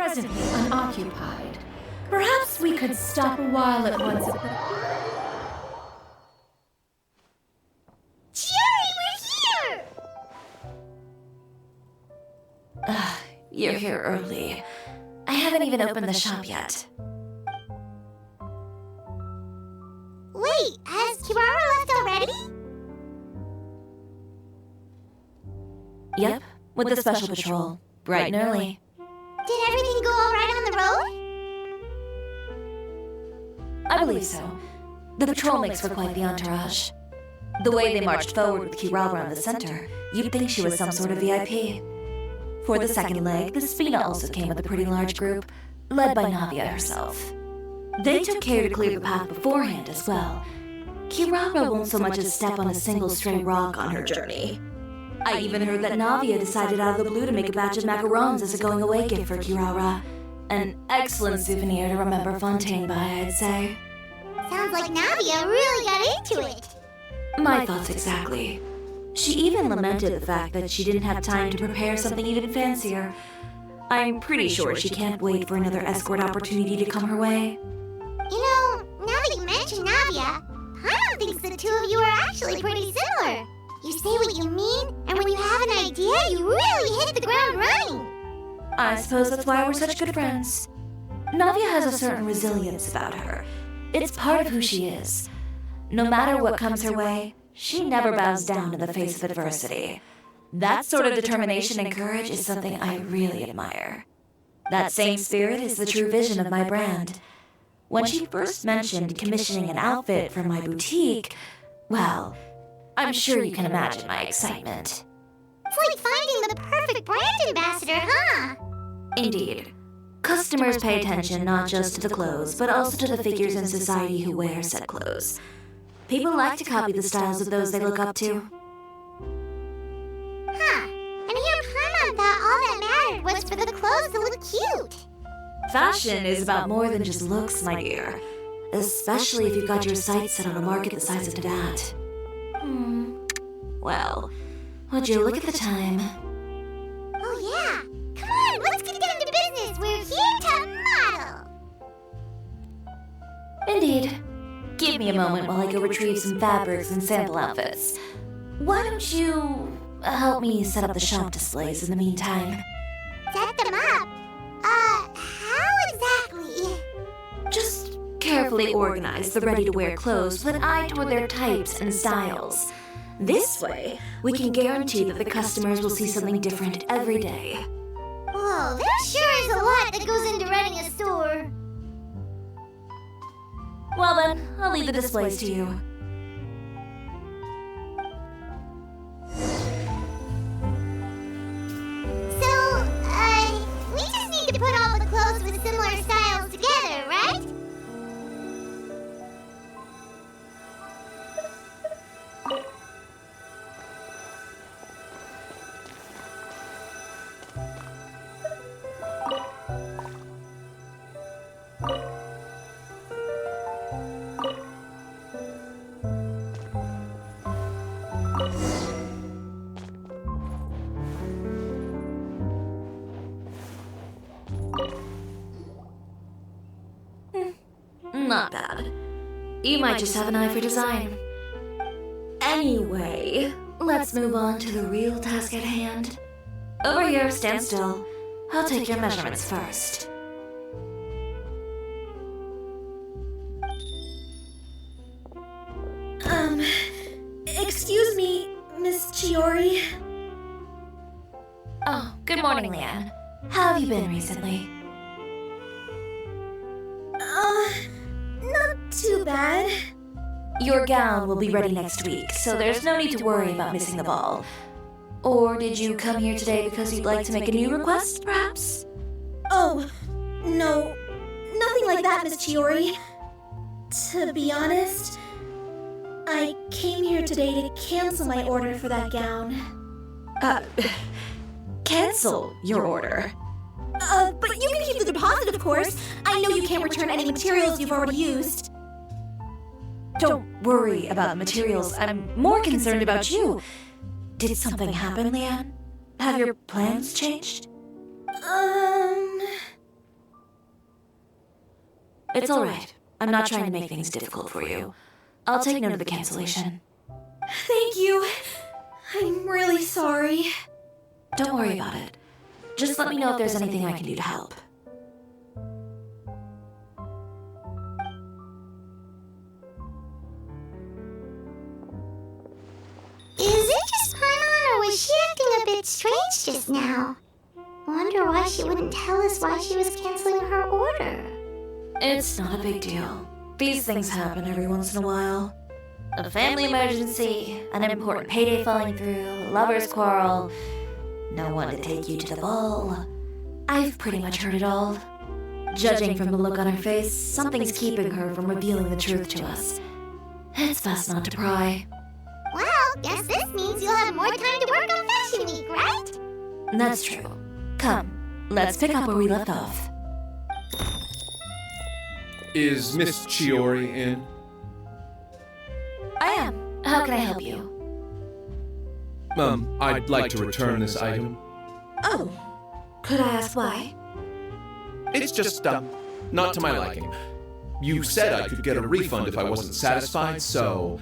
presently unoccupied. Perhaps we could stop a while at once. Chiori, we're here! You're here early. I haven't even opened the shop yet. Wait, has Chiori left already? Yep, with the special patrol. Bright and early. Did everything go all right on the road? I believe so. The patrol makes for quite the entourage. The way they marched forward with Kirara in the center, you'd think she was some sort of VIP. For the second leg, the Spina also came with a pretty large group, led by Navia herself. They took care to clear the path beforehand as well. Kirara won't so much as step on a single stray rock on her journey. I even heard that Navia decided out of the blue to make a batch of macarons as a going-away gift for Kirara. An excellent souvenir to remember Fontaine by, I'd say. Sounds like Navia really got into it. My thoughts exactly. She even lamented the fact that she didn't have time to prepare something even fancier. I'm pretty sure she can't wait for another escort opportunity to come her way. You know, now that you mention Navia, I don't think the two of you are actually pretty similar. You say what you mean, and when you have an idea, you really hit the ground running. I suppose that's why we're such good friends. Navia has a certain resilience about her. It's part of who she is. No matter what comes her way, she never bows down in the face of adversity. That sort of determination and courage is something I really admire. That same spirit is the true vision of my brand. When she first mentioned commissioning an outfit for my boutique, well, I'm sure you can imagine my excitement. It's like finding the perfect brand ambassador, huh? Indeed. Customers pay attention not just to the clothes, but also to the figures in society who wear said clothes. People like to copy the styles of those they look up to. Huh. And here Paimon thought all that mattered was for the clothes to look cute. Fashion is about more than just looks, my dear. Especially if you've got your sights set on a market the size of that. Well, would you look at the time? Oh yeah. Come on, let's get down to business. We're here to model. Indeed. Give me a moment while I go retrieve some fabrics and sample outfits. Why don't you help me set up the shop displays in the meantime? Set them up? How exactly? Just carefully organize the ready-to-wear clothes with an eye toward their types and styles. This way, we can guarantee that the customers will see something different every day. Whoa, there sure is a lot that goes into running a store. Well then, I'll leave the displays to you. So, we just need to put all the clothes with similar styles together, right? Not bad. You might just have an eye for design. Anyway, let's move on to the real task at hand. Over here, stand still. I'll take your measurements first. Excuse me, Miss Chiori. Oh, good morning, Leanne. How have you been recently? Not too bad. Your gown will be ready next week, so there's no need to worry about missing the ball. Or did you come here today because you'd like to make a new request, perhaps? Oh, no. Nothing like that, Miss Chiori. To be honest, I came here today to cancel my order for that gown. Cancel your order. But you can keep the deposit, of course. I know you can't return any materials you've already used. Don't worry about the materials. I'm more concerned about you. Did something happen, Leanne? Have your plans changed? It's alright. I'm not trying to make things difficult for you. I'll take note of the cancellation. Thank you. I'm really sorry. Don't worry about it. Just let me know if there's anything I can do to help. Is it just Paimon, or was she acting a bit strange just now? Wonder why she wouldn't tell us why she was canceling her order. It's not a big deal. These things happen every once in a while. A family emergency, an important payday falling through, a lover's quarrel, no one to take you to the ball. I've pretty much heard it all. Judging from the look on her face, something's keeping her from revealing the truth to us. It's best not to pry. Well, guess this means you'll have more time to work on Fashion Week, right? That's true. Come, let's pick up where we left off. Is Miss Chiori in? I am. How can I help you? I'd like to return this item. Oh, could I ask why? It's just, not to my liking. You said I could get a refund if I wasn't satisfied, so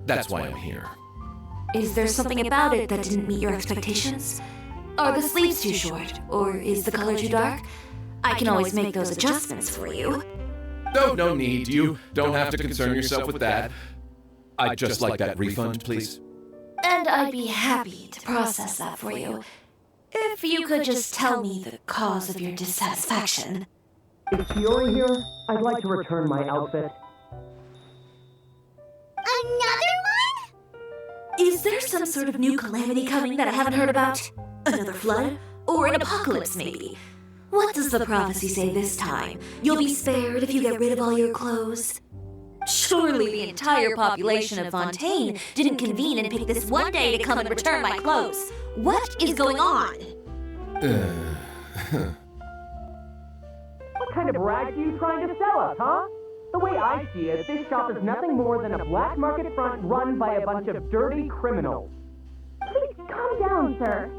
that's why I'm here. Is there something about it that didn't meet your expectations? Are the sleeves too short, or is the color too dark? I can always make those adjustments for you. No need. You don't have to concern yourself with that. I'd just like that refund, please. And I'd be happy to process that for you. If you could just tell me the cause of your dissatisfaction. Is Chiori here? I'd like to return my outfit. Another one? Is there some sort of new calamity coming that I haven't heard about? Another flood? Or an apocalypse, maybe? What does the prophecy say this time? You'll be spared if you get rid of all your clothes? Surely the entire population of Fontaine didn't convene and pick this one day to come and return my clothes. What is going on? What kind of rags are you trying to sell us, huh? The way I see it, this shop is nothing more than a black market front run by a bunch of dirty criminals. Please calm down, sir.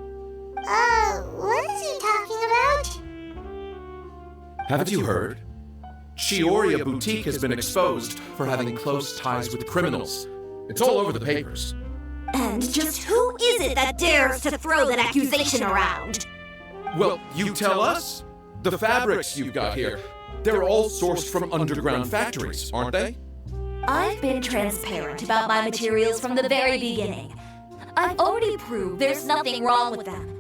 What is he talking about? Haven't you heard? Chiori Boutique has been exposed for having close ties with criminals. It's all over the papers. And just who is it that dares to throw that accusation around? Well, you tell us. The fabrics you've got here, they're all sourced from underground factories, aren't they? I've been transparent about my materials from the very beginning. I've already proved there's nothing wrong with them.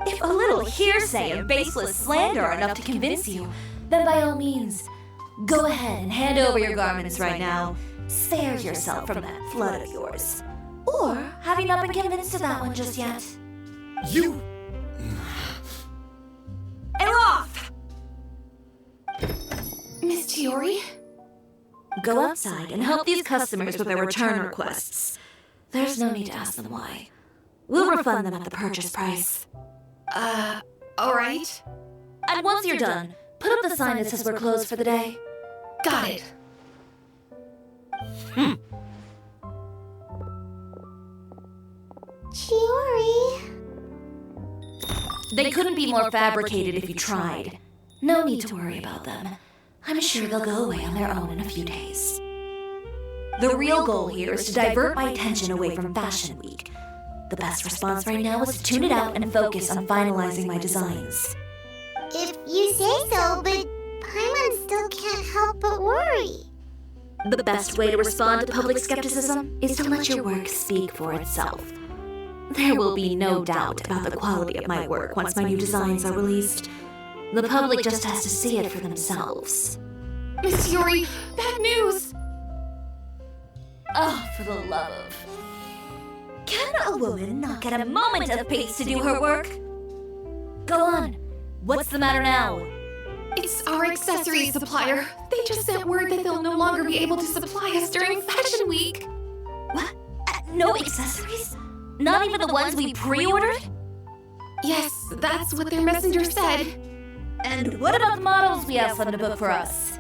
If a little hearsay and baseless slander are enough to convince you, then by all means, go ahead and hand over your garments right now. Spare yourself from that flood of yours. Or have you not been convinced of that one just yet? You... And we're off! Miss Chiori? Go outside and help these customers with their return requests. There's no need to ask them why. We'll refund them at the purchase price. Alright. And once you're done, put up the sign that says we're closed for the day. Got it. Chiori. They couldn't be more fabricated if you tried. No need to worry about them. I'm sure they'll go away on their own in a few days. The real goal here is to divert my attention away from Fashion Week. The best response right now is to tune it out and focus on finalizing my designs. If you say so, but Paimon still can't help but worry. The best way to respond to public skepticism is to let your work speak for itself. There will be no doubt about the quality of my work once my new designs are released. The public just has to see it for themselves. Miss Chiori, bad news! Oh, for the love of... Can a woman not get a moment of peace to do her work? Go on. What's the matter now? It's our accessories supplier. They just sent word that they'll no longer be able to supply us during Fashion Week. What? No accessories? Not even the ones we pre-ordered? Yes, that's what their messenger said. And what about the models we asked them to book for us?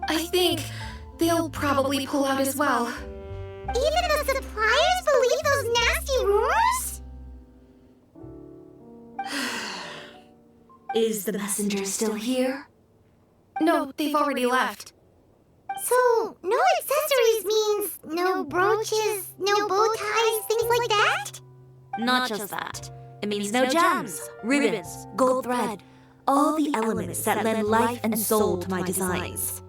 I think they'll probably pull out as well. Even the suppliers believe those nasty rumors? Is the messenger still here? No, they've already left. So, no accessories means no brooches, no bow ties, things like that? Not just that. It means no gems, ribbons, gold thread, all the elements that lend life and soul to my designs.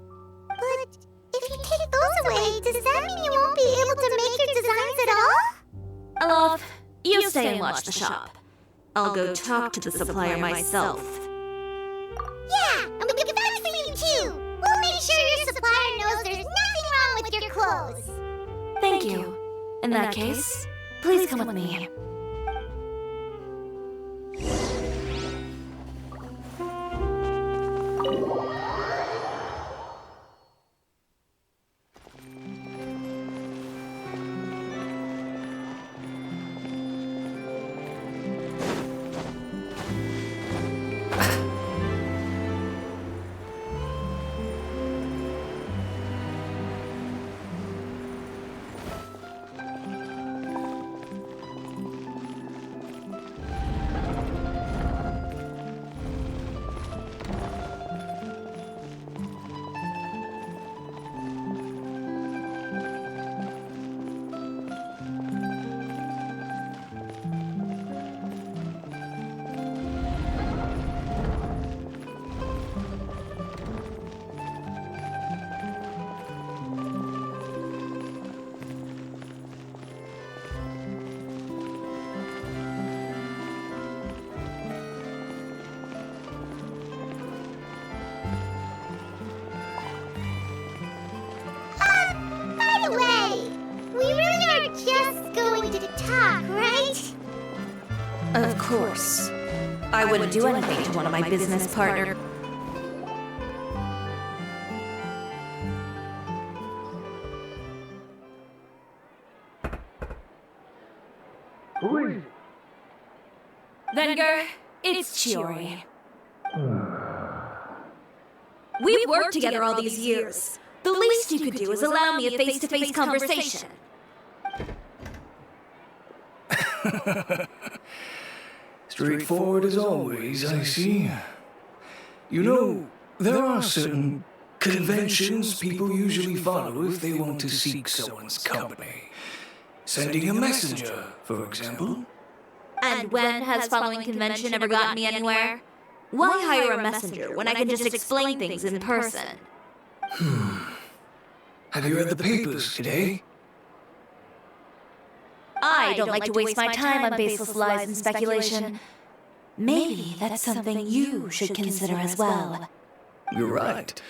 But if you take those away, does that mean you won't be able to make your designs at all? Alof, you stay and watch the shop. I'll go talk to the supplier myself. Yeah, and we can vouch for you too. We'll make sure your supplier knows there's nothing wrong with your clothes. Thank you. In that case, please come with me. By the way, we really are just going to talk, right? Of course. I wouldn't do anything to one of my business partners. Who is it? Venger, it's Chiori. We've worked together all these years. The least you could do is allow me a face-to-face conversation. Straightforward as always, I see. You know, there are certain conventions people usually follow if they want to seek someone's company. Sending a messenger, for example. And when has following convention ever gotten me anywhere? Why hire a messenger when I can just explain things in person? Have you read the papers today? I don't like to waste my time on baseless lies and speculation. Maybe that's something you should consider as well. You're right.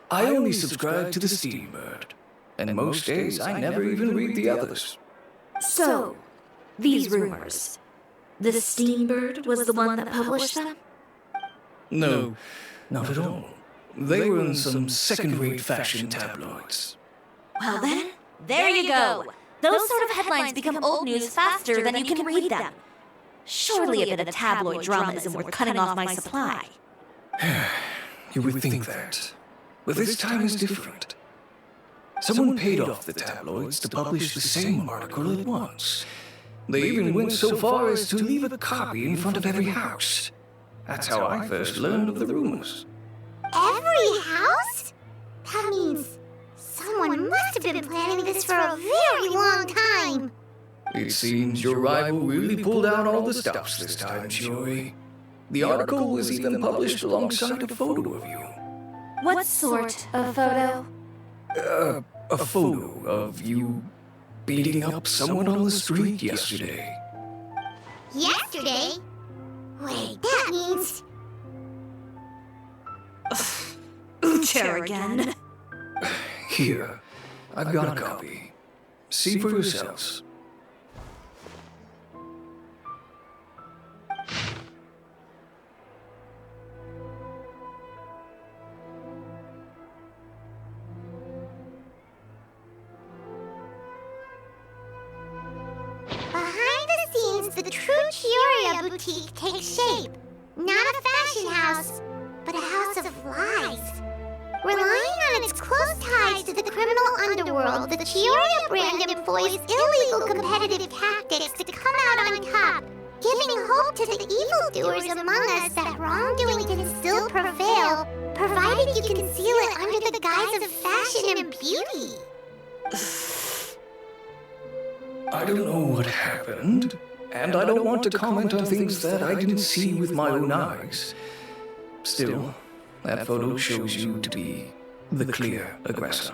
I only subscribe to the Steambird. And most days I never even read the others. So, these rumors. The Steambird was the one that published them? No, not at all. They were in some second-rate fashion tabloids. Well then, there you go. Those sort of headlines become old news faster than you can read them. Surely a bit of tabloid drama isn't worth cutting off my supply. You would think that. But this time is different. Someone paid off the tabloids to publish the same article at once. They even went so far as to leave a copy in front of every house. That's how I first learned of the rumors. Every house? That means someone must have been planning this for a very long time. It seems your rival really pulled out all the stops this time, Chiori. The article was even published alongside a photo of you. What sort of photo? A photo of you beating up someone on the street yesterday. Yesterday? Wait, that means... Ucher again. Here, I've got a copy. See for yourselves. Behind the scenes, the true Chiori boutique takes shape. Not a fashion house, but a house of lies. Relying on its close ties to the criminal underworld, the Chiori brand employs illegal competitive tactics to come out on top, giving hope to the evildoers among us that wrongdoing can still prevail, provided why did you conceal it under the guise of fashion and beauty? I don't know what happened, and I don't want to comment on things that I didn't see with my own eyes. Still, that photo shows you to be the clear aggressor.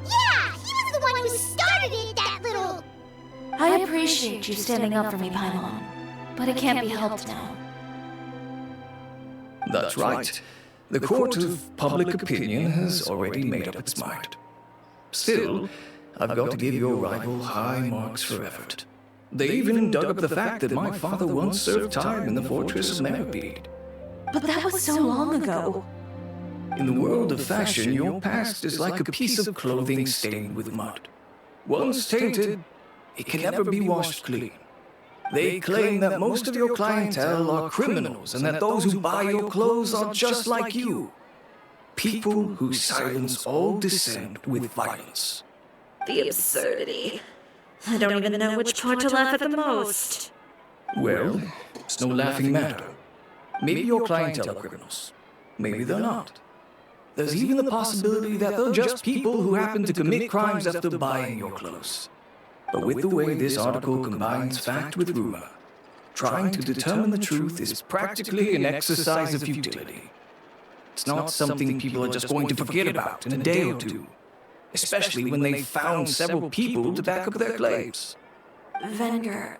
Yeah, he was the one who started it, that little... I appreciate you standing up for me, Paimon, but it can't be helped now. That's right. The court of public opinion has already made up its mind. Still, I've got to give your rival high marks for effort. They even dug up the fact that my father once served time in the fortress of Meripede. But that was so long ago. In the world of fashion, your past is like a piece of clothing stained with mud. Once tainted, it can never be washed clean. They claim that most of your clientele are criminals and that those who buy your clothes are just like you. People who silence all dissent with violence. The absurdity. I don't even know which part to laugh at the most. Well, it's no laughing matter. Maybe your clientele are criminals. Maybe they're not. There's even the possibility that they're just people who happen to commit crimes after buying your clothes. But with the way this article combines fact with rumor, trying to determine the truth is practically an exercise of futility. It's not something people are just going to forget about in a day or two, especially when they've found several people to back up their claims. Venger,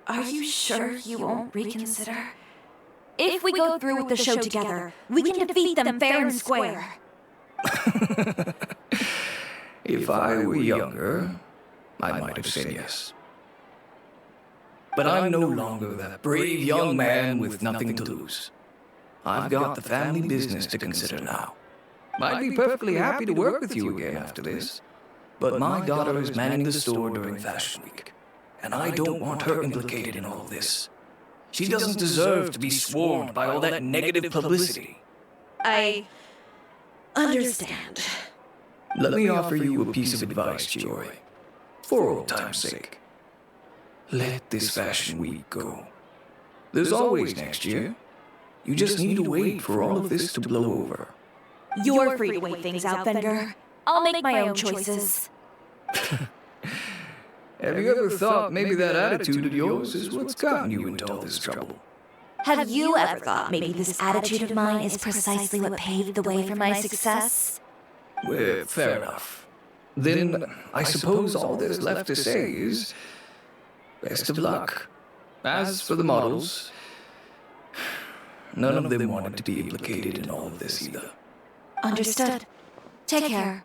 are you sure you won't reconsider? If we go through with the show together, we can defeat them fair and square. If I were younger, I might have said yes. But I'm no longer that brave young man with nothing to lose. I've got the family business to consider now. I'd be perfectly happy to work with you again after this, but my daughter is manning the store during Fashion Week, and I don't want her implicated in all of this. She doesn't deserve to be swarmed by all that negative publicity. I understand. Let me offer you a piece of advice, Chiori. For old time's sake. Let this Fashion Week go. There's always next year. You just need to wait for all of this to blow over. You're free to wait things out, Venger. I'll make my own choices. Have you ever thought maybe that attitude of yours is what's gotten you into all this trouble? Have you ever thought maybe this attitude of mine is precisely what paved the way for my success? Well, fair enough. Then I suppose all there's left to say is best of luck. As for the models, none of them wanted to be implicated in all of this either. Understood. Take care.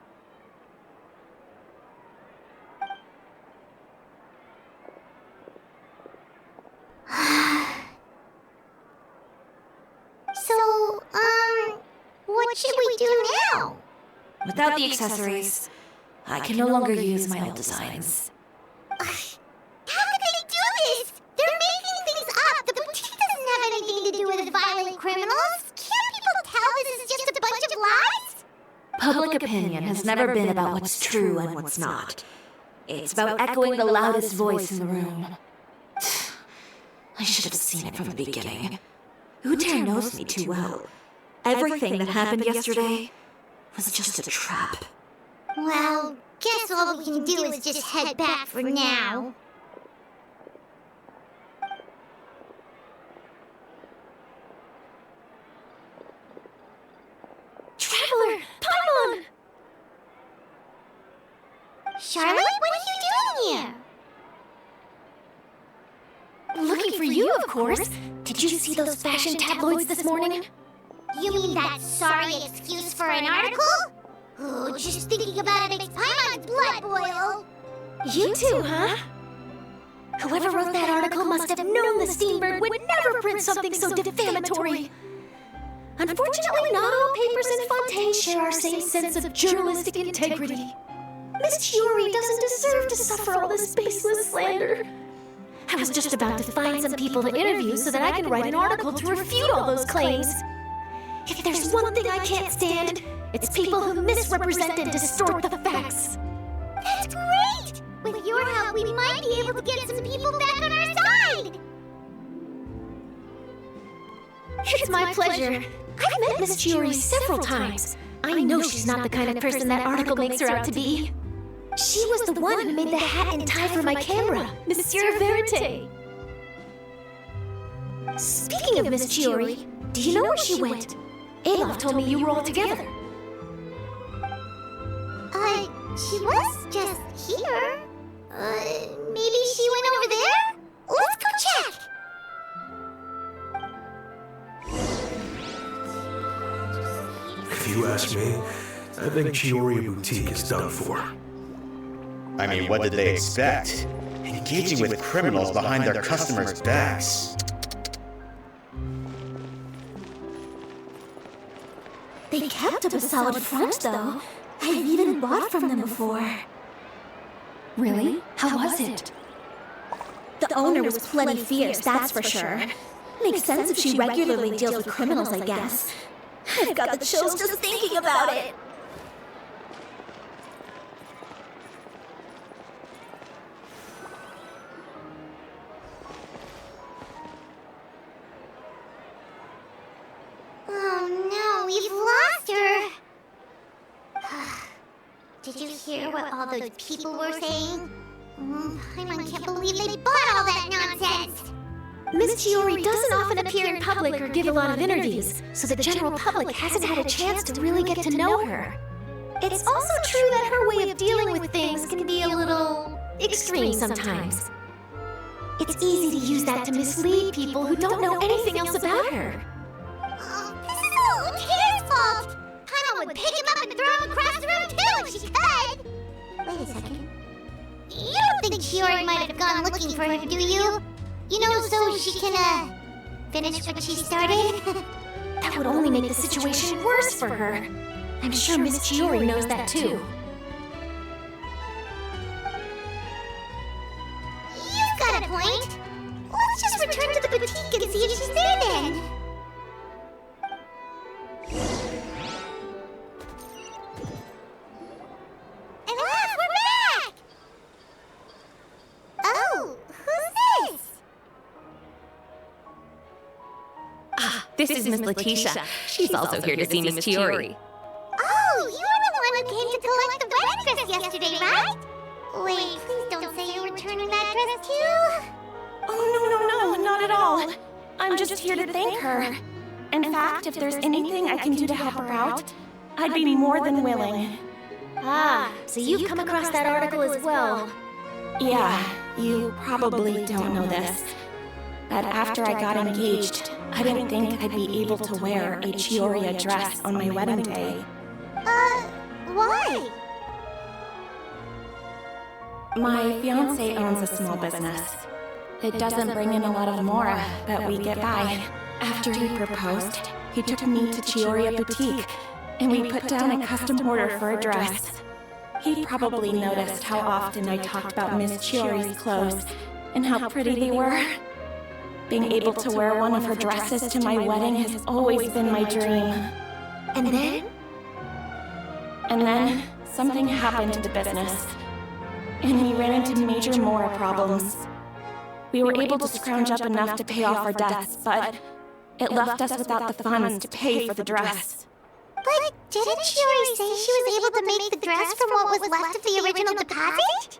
So, what should we do now? Without the accessories, I can no longer use my old designs. How could they do this? They're making things up. The boutique doesn't have anything to do with violent criminals. Can't people tell this is just a bunch of lies? Public opinion has never been about what's true and what's not. It's about echoing the loudest voice in the room. I should have seen it from the beginning. Uter knows me too well. Everything that happened yesterday was just a trap. Well, guess all we can do is just head back for now. Traveler! Paimon! Charlotte, what are you doing here? Looking for you, of course. Did you see those fashion tabloids this morning? You mean that sorry excuse for an article? Oh, just thinking about it makes Paimon's blood boil. You too, huh? Whoever wrote that article must have known the Steambird would never print something so defamatory. Unfortunately, not all papers in Fontaine share our same sense of journalistic integrity. Miss Chiori doesn't deserve to suffer all this baseless slander. I was just about to find some people to interview so that I can write an article to refute all those claims. If there's one thing I can't stand, it's people who misrepresent and distort the facts. That's great! With your help, we might be able to get some people back on our side! It's my pleasure. I've met Miss Chiori several times. I know she's not the kind of person that article makes her out to be. She was the one who made the hat and tie for my camera, Monsieur Verite. Speaking of Miss Chiori, do you know where she went? Adolf told me you were all together. She was just here. Maybe she went over there? Let's go check! If you ask me, I think Chiori Boutique is done for. I mean, what did they expect? Engaging with criminals behind their customers' backs. They kept up a solid front, though. I've even bought from them before. Really? How was it? The owner was plenty fierce, that's for sure. Makes sense if she regularly deals with criminals, I guess. I've got the chills just thinking about it. Oh no, we've lost her! Did you hear what all those people were saying? Paimon can't believe they bought all that nonsense! Miss Chiori doesn't often appear in public or give a lot of interviews, so the general public hasn't had a chance to really get to know her. It's also true that her way of dealing with things can be a little extreme sometimes. It's easy to use that to mislead people who don't know anything else about her. Oh, this is all Kira's fault! Paimon would pick him up and throw him across the room too if she could! Wait a second. You don't think Chiori might have gone looking for him, do you? You know, so she can, finish what she started? That would only make the situation worse for her. I'm sure Miss Chiori knows that too. You've got a point. Let's just return to the boutique and see if she's there then. And look, we're back! Oh, who's this? This is Miss Letitia. She's also here to see Miss Chiori. Oh, you were the one who came to collect the wedding dress yesterday, right? Wait, please don't say you're returning that dress too. Oh, no, not at all. I'm just here to thank her. In fact, if there's anything I can do to help her out, I'd be more than willing. Ah, so you've come across that article as well. Yeah, you probably don't know this, but after I got engaged, I didn't think I'd be able to wear a Chiori dress on my wedding day. Why? My fiancé owns a small business. It doesn't bring in a lot of mora, but we get by. After he proposed, he took me to Chiori Boutique, and we put down a custom order for a dress. He probably noticed how often I talked about Miss Chiori's clothes and how pretty they were. Being able to wear one of her dresses to my wedding has always been my dream. And then? And then, something happened to the business, and we ran into major mora problems. We were able to scrounge up enough to pay off our debts, but it left us without the funds to pay for the dress. But didn't Chiori say she was able to make the dress from what was left of the original deposit?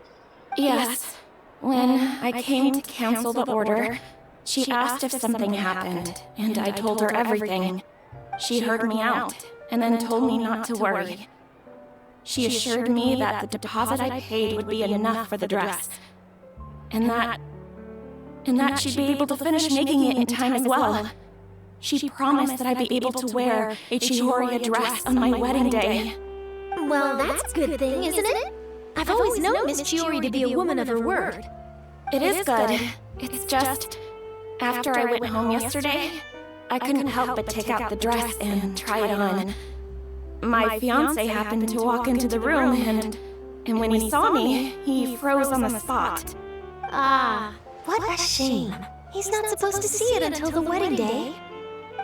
Yes. When I came to cancel the order, she asked if something happened, and I told her everything. She heard me out, and then told me not to worry. She assured me that the deposit I paid would be enough for the dress, and that she'd be able to finish making it in time as well. She promised that I'd be able to wear a Chiori dress on my wedding day. Well, that's a good thing, isn't it? I've always known Miss Chiori to be a woman of her word. It is good. It's just, after I went home yesterday, I couldn't help but take out the dress and try it on. My fiancé happened to walk into the room, and when he saw me, he froze on the spot. Ah, what a shame. He's not supposed to see it until the wedding day.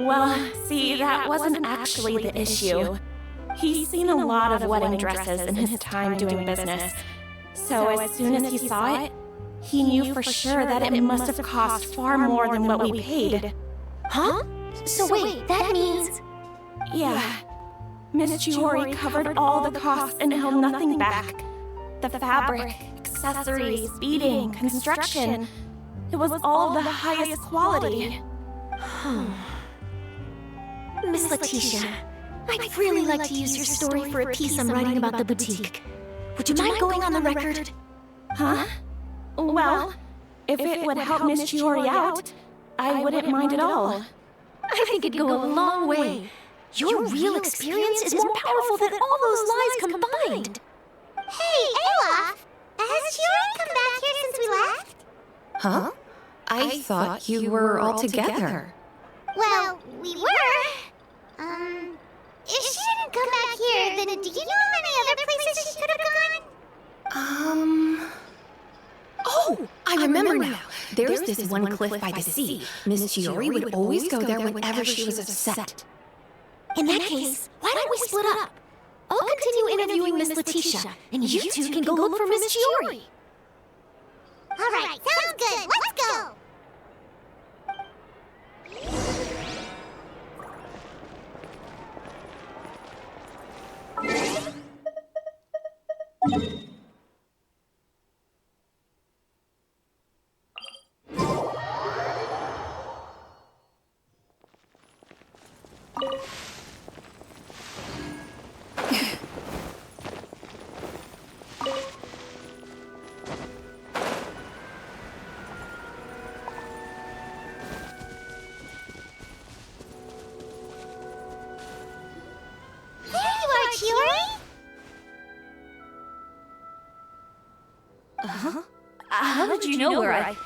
Well, see, that wasn't actually the issue. He's seen a lot of wedding dresses in his time doing business, so as soon as he saw it, he knew for sure that it must have cost far more than what we paid. Huh? So wait, that means... Yeah. Miss Chiori covered all the costs and held nothing back. The fabric, accessories, beading, construction. It was all the highest quality. Miss Letitia, I'd really like to use your story for a piece I'm writing about the boutique. Would you mind going on the record? Huh? Well, if it would help Miss Chiori out, I wouldn't mind at all. I think it'd go a long way. Your real experience is more powerful than all those lies combined. Hey, Olaf! Has Chiori come back here since we left? Huh? I thought you were all together. Well, we were. If she didn't come back here, then do you know of any other places she could have gone? Oh, I remember now. There's this one cliff by the sea. Miss Chiori would always go there whenever she was upset. In that case, why don't we split up? I'll continue interviewing Miss Letitia, and you two can go look for Miss Chiori. All right, sounds good. Let's go. Chiori? How did you know where I...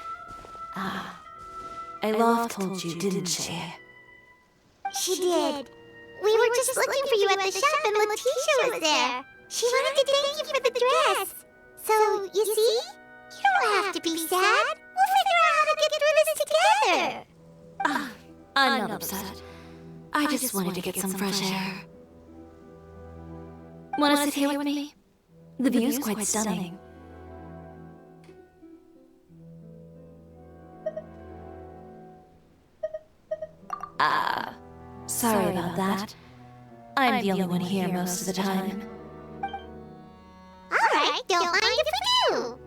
Alof told you, didn't she? She did. We were just looking for you at the shop and Letitia was there. She wanted to thank you for the dress. So, you see? You don't have to be sad. We'll figure out how to get through this together. I'm not upset. I just wanted to get some fresh air. Want to sit here with me? The view's quite stunning. Sorry about that. I'm the only one here most of the time. All right, don't mind if we do.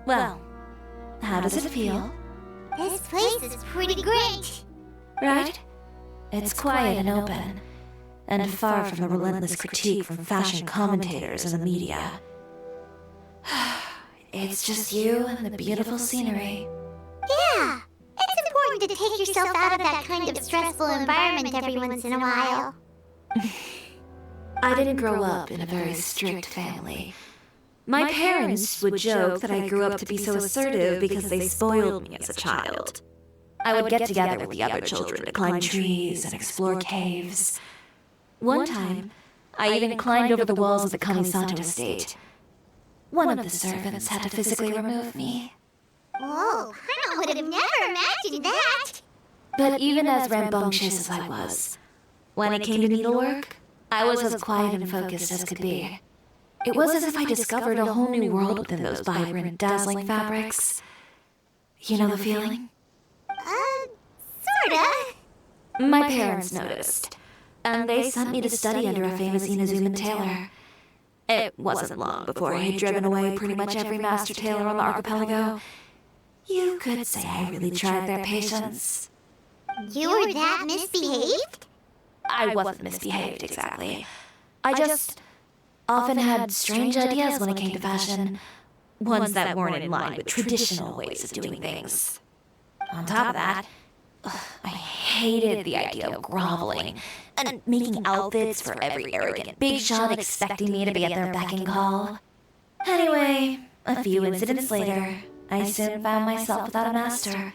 Well, how does it feel? This place is pretty great. Right? It's quiet and open, and far from the relentless critique from fashion commentators and the media. It's just you and the beautiful scenery. Yeah, it's important to take yourself out of that kind of stressful environment every once in a while. I didn't grow up in a very strict family. My parents would joke that I grew up to be so assertive because they spoiled me as a child. I would get together with the other children to climb trees and explore caves. One time, I even climbed over the walls of the Kamisato estate. One of the servants had to physically remove me. Whoa, I would have never imagined that. But even as rambunctious as I was, when it came to needlework, I was as quiet and focused as could be. It was as if I discovered a whole new world within those vibrant, dazzling fabrics. You know the feeling? Sorta. My parents noticed, and they sent me to study under a famous Inazuman tailor. It wasn't long before I had driven away pretty much every master tailor on the archipelago. You could say I really tried their patience. You were that misbehaved? I wasn't misbehaved, exactly. I just often had strange ideas when it came to fashion, ones that weren't in line with traditional ways of doing things. On top of that, I hated the idea of groveling and making outfits for every arrogant big shot expecting me to be at their beck and call. Anyway, a few incidents later, I soon found myself without a master.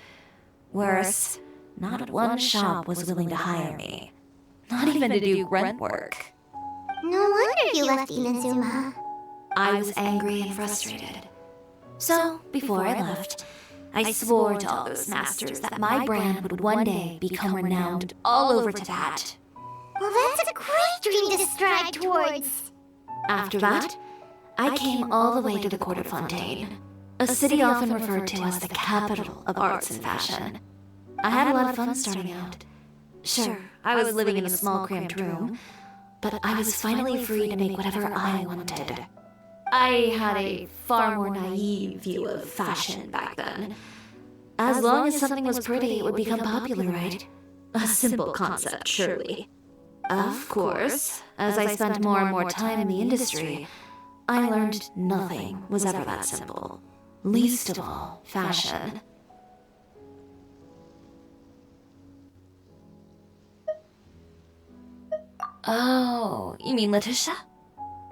Worse, not one shop was willing to hire me. Not even to do grunt work. No wonder you left Inazuma. I was angry and frustrated. So, before I left, I swore to all those masters that my brand would one day become renowned all over Tibet. Well, that's a great dream to strive towards. After that, I came all the way to the court of Fontaine, a city often referred to as the capital of arts and fashion. I had a lot of fun starting out. Sure, I was living in a small cramped room, but I was finally free to make whatever I wanted. I had a far more naive view of fashion back then. As long as something was pretty, it would become popular, right? A simple concept, surely. Of course, as I spent more and more time in the industry, I learned nothing was ever that simple. Least of all, fashion. Oh, you mean Letitia?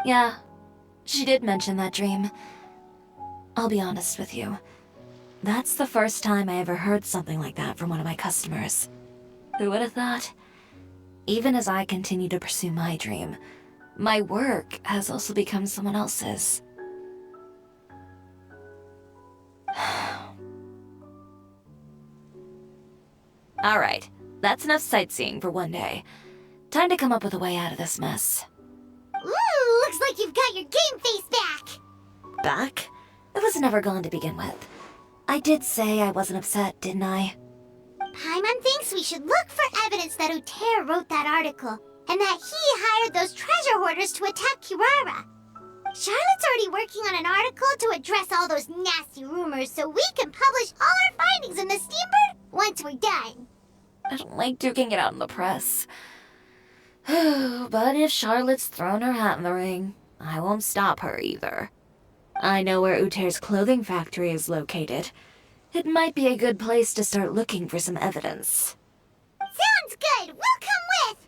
Yeah, she did mention that dream. I'll be honest with you. That's the first time I ever heard something like that from one of my customers. Who would have thought? Even as I continue to pursue my dream, my work has also become someone else's. Alright, that's enough sightseeing for one day. Time to come up with a way out of this mess. Ooh, looks like you've got your game face back. Back? It was never gone to begin with. I did say I wasn't upset, didn't I? Paimon thinks we should look for evidence that Uter wrote that article, and that he hired those treasure hoarders to attack Kirara. Charlotte's already working on an article to address all those nasty rumors so we can publish all our findings in the Steambird once we're done. I don't like duking it out in the press. But if Charlotte's thrown her hat in the ring, I won't stop her either. I know where Uter's clothing factory is located. It might be a good place to start looking for some evidence. Sounds good. We'll come with.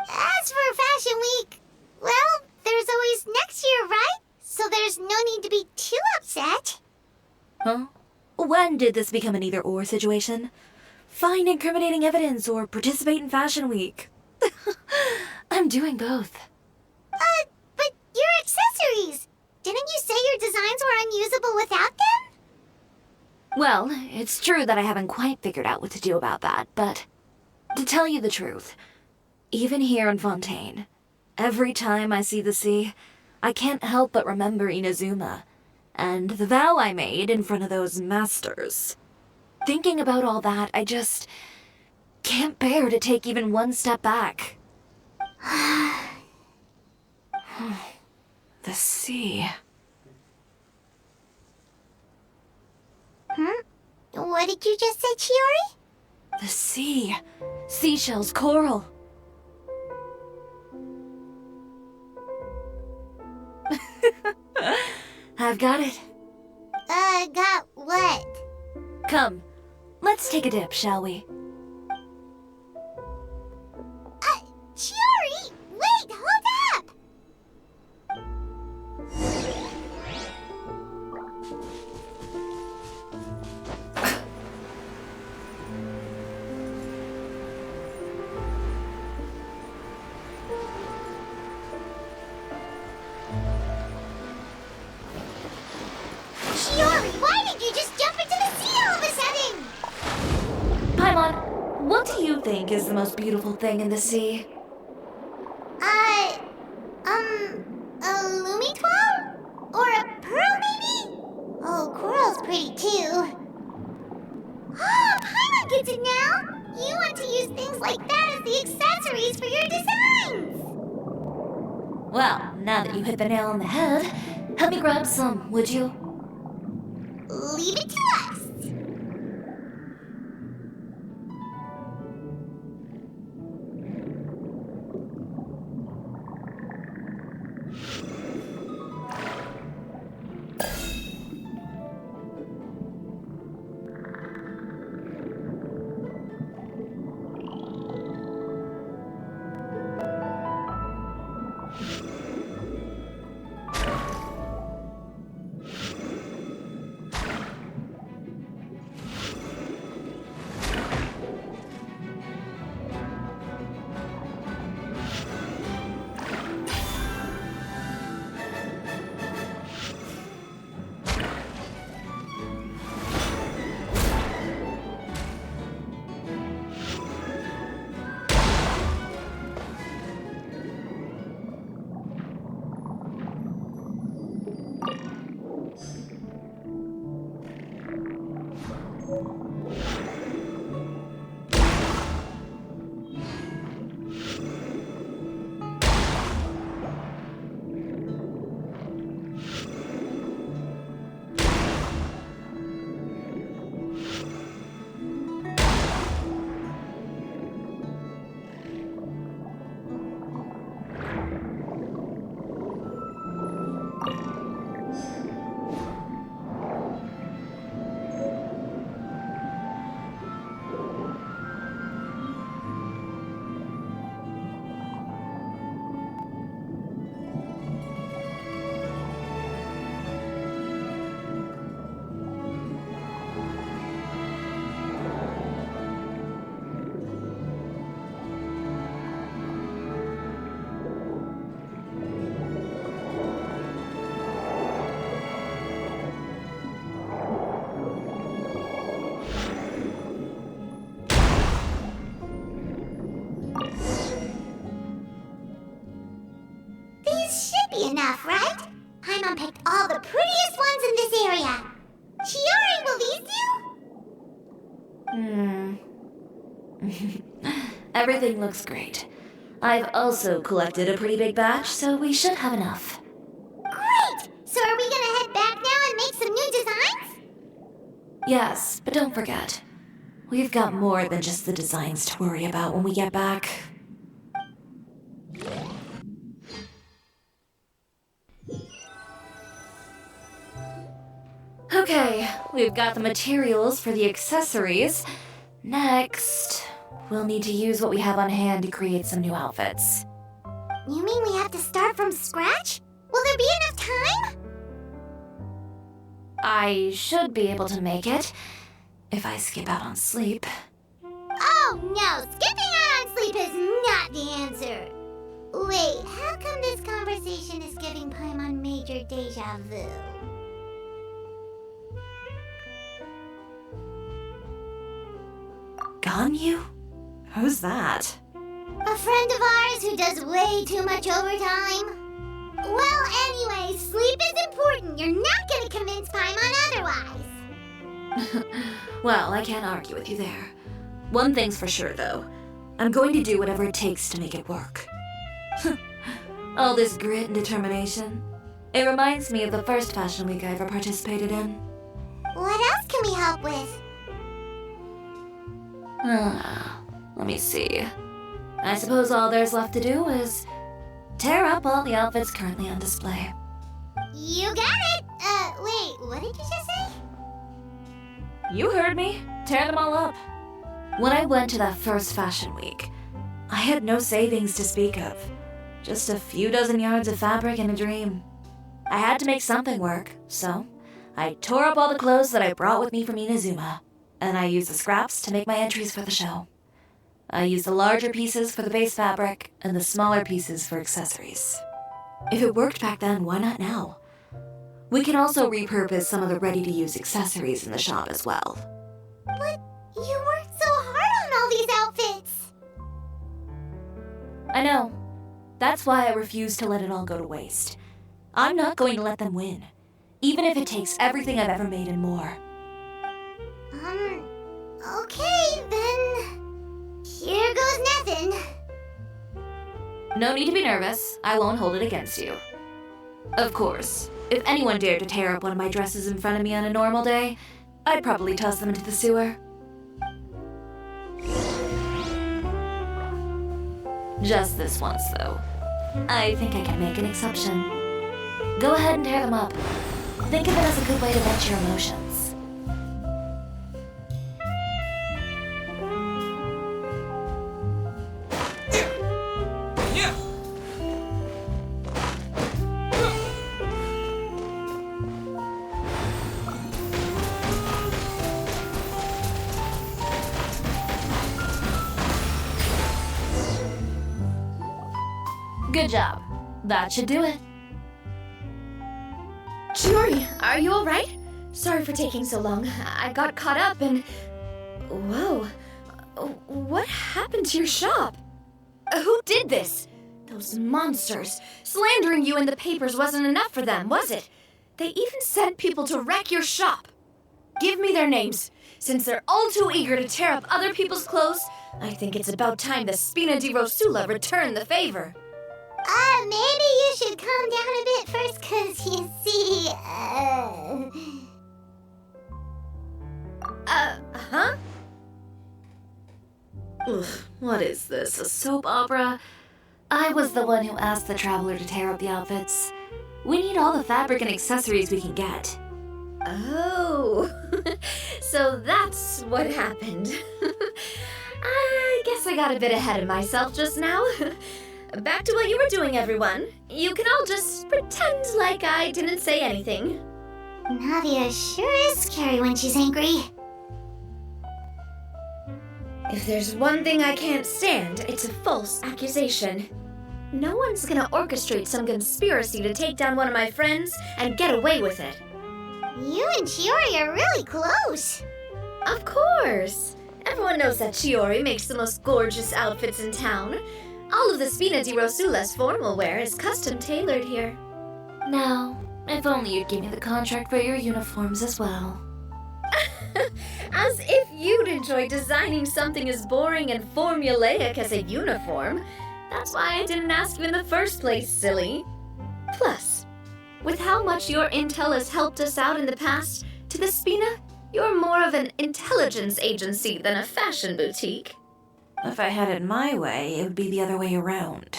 As for Fashion Week, well, there's always next year, right? So there's no need to be too upset. Huh? When did this become an either-or situation? Find incriminating evidence or participate in Fashion Week. I'm doing both. But your accessories! Didn't you say your designs were unusable without them? Well, it's true that I haven't quite figured out what to do about that, but to tell you the truth, even here in Fontaine, every time I see the sea, I can't help but remember Inazuma, and the vow I made in front of those masters. Thinking about all that, I just can't bear to take even one step back. The sea. What did you just say, Chiori? The sea. Seashells, coral. I've got it. Got what? Come, let's take a dip, shall we? Chiori! Wait, hold up! Chiori, why did you just jump into the sea all of a sudden? Paimon, what do you think is the most beautiful thing in the sea? A Lumitwal? Or a pearl, maybe? Oh, coral's pretty too. Oh, Paimon gets it now! You want to use things like that as the accessories for your designs! Well, now that you hit the nail on the head, help me grab some, would you? Leave it to us! Enough, right? Paimon picked all the prettiest ones in this area. Chiori, will these do? Everything looks great. I've also collected a pretty big batch, so we should have enough. Great! So are we gonna head back now and make some new designs? Yes, but don't forget, we've got more than just the designs to worry about when we get back. Okay, we've got the materials for the accessories. Next, we'll need to use what we have on hand to create some new outfits. You mean we have to start from scratch? Will there be enough time? I should be able to make it, if I skip out on sleep. Oh no, skipping out on sleep is not the answer. Wait, how come this conversation is giving Paimon major deja vu? Ganyu? Who's that? A friend of ours who does way too much overtime. Well, anyway, sleep is important. You're not gonna convince Paimon otherwise. Well, I can't argue with you there. One thing's for sure, though. I'm going to do whatever it takes to make it work. All this grit and determination. It reminds me of the first fashion week I ever participated in. What else can we help with? Let me see. I suppose all there's left to do is tear up all the outfits currently on display. You got it! Wait, what did you just say? You heard me. Tear them all up. When I went to that first fashion week, I had no savings to speak of. Just a few dozen yards of fabric and a dream. I had to make something work, so I tore up all the clothes that I brought with me from Inazuma, and I used the scraps to make my entries for the show. I used the larger pieces for the base fabric and the smaller pieces for accessories. If it worked back then, why not now? We can also repurpose some of the ready-to-use accessories in the shop as well. But you worked so hard on all these outfits! I know. That's why I refuse to let it all go to waste. I'm not going to let them win, even if it takes everything I've ever made and more. Okay, then here goes nothing. No need to be nervous. I won't hold it against you. Of course, if anyone dared to tear up one of my dresses in front of me on a normal day, I'd probably toss them into the sewer. Just this once, though. I think I can make an exception. Go ahead and tear them up. Think of it as a good way to vent your emotions. Good job. That should do it. Chiori, are you alright? Sorry for taking so long. I got caught up and... Whoa. What happened to your shop? Who did this? Those monsters. Slandering you in the papers wasn't enough for them, was it? They even sent people to wreck your shop. Give me their names. Since they're all too eager to tear up other people's clothes, I think it's about time the Spina di Rosula return the favor. Maybe you should calm down a bit first, 'cause you see, Huh? Ugh, what is this, a soap opera? I was the one who asked the traveler to tear up the outfits. We need all the fabric and accessories we can get. Oh, so that's what happened. I guess I got a bit ahead of myself just now. Back to what you were doing, everyone. You can all just pretend like I didn't say anything. Nadia sure is scary when she's angry. If there's one thing I can't stand, it's a false accusation. No one's gonna orchestrate some conspiracy to take down one of my friends and get away with it. You and Chiori are really close. Of course! Everyone knows that Chiori makes the most gorgeous outfits in town. All of the Spina di Rosula's formal wear is custom tailored here. Now, if only you'd give me the contract for your uniforms as well. As if you'd enjoy designing something as boring and formulaic as a uniform. That's why I didn't ask you in the first place, silly. Plus, with how much your intel has helped us out in the past, to the Spina, you're more of an intelligence agency than a fashion boutique. If I had it my way, it would be the other way around.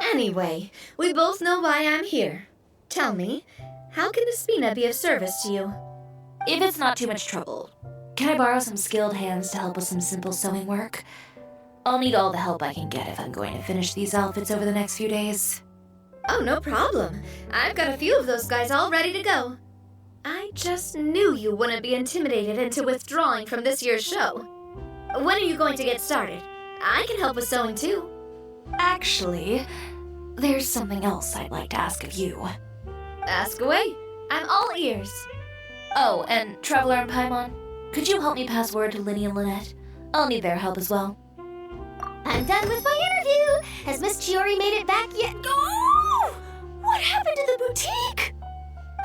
Anyway, we both know why I'm here. Tell me, how can the Spina be of service to you? If it's not too much trouble, can I borrow some skilled hands to help with some simple sewing work? I'll need all the help I can get if I'm going to finish these outfits over the next few days. Oh, no problem. I've got a few of those guys all ready to go. I just knew you wouldn't be intimidated into withdrawing from this year's show. When are you going to get started? I can help with sewing too. Actually, there's something else I'd like to ask of you. Ask away. I'm all ears. Oh, and Traveler and Paimon, could you help me pass word to Linny and Lynette? I'll need their help as well. I'm done with my interview. Has Miss Chiori made it back yet? Oh! What happened to the boutique?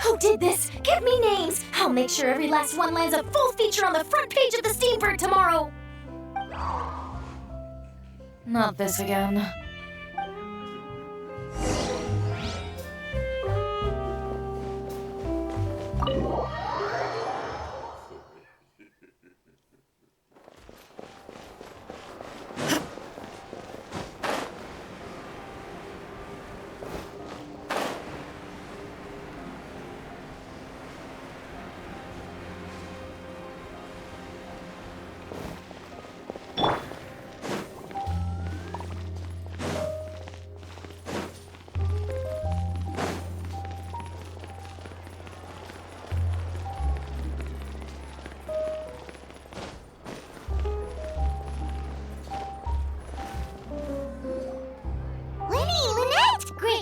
Who did this? Give me names. I'll make sure every last one lands a full feature on the front page of the Steambird tomorrow. Not this again.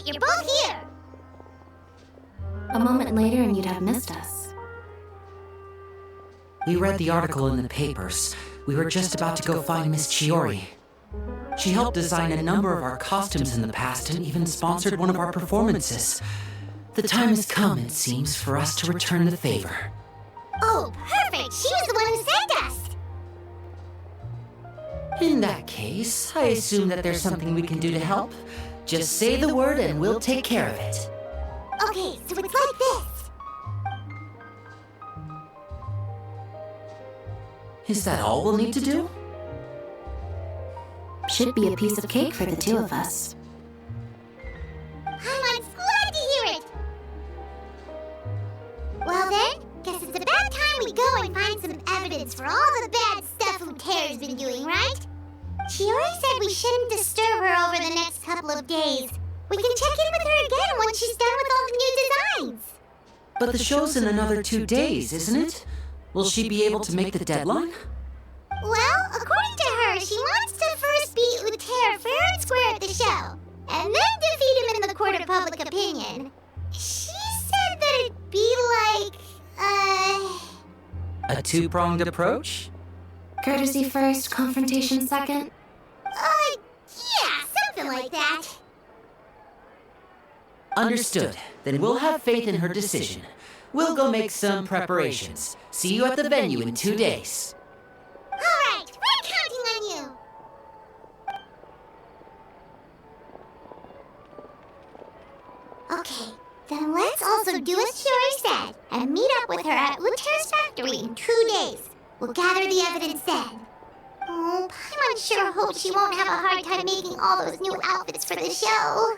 You're both here! A moment later and you'd have missed us. We read the article in the papers. We were just about to go find Miss Chiori. She helped design a number of our costumes in the past and even sponsored one of our performances. The time has come, it seems, for us to return the favor. Oh, perfect! She was the one who sent us! In that case, I assume that there's something we can do to help. Just say the word and we'll take care of it. Okay, so it's like this. Is that all we'll need to do? Should be a piece of cake for the two of us. I'm glad to hear it! Well then, guess it's about time we go and find some evidence for all the bad stuff Luterra's been doing, right? Chiori said we shouldn't disturb her over the next couple of days. We can check in with her again once she's done with all the new designs. But the show's in another 2 days, isn't it? Will she be able to make the deadline? Well, according to her, she wants to first beat Luterra fair and square at the show, and then defeat him in the court of public opinion. She said that it'd be like, A two-pronged approach? Courtesy first, confrontation second? Yeah, something like that. Understood. Then we'll have faith in her decision. We'll go make some preparations. See you at the venue in 2 days. Alright, we're counting on you! Okay, then let's also do as Chiori said and meet up with her at Uter's factory in 2 days. We'll gather the evidence then. Oh, Paimon sure hopes she won't have a hard time making all those new outfits for the show.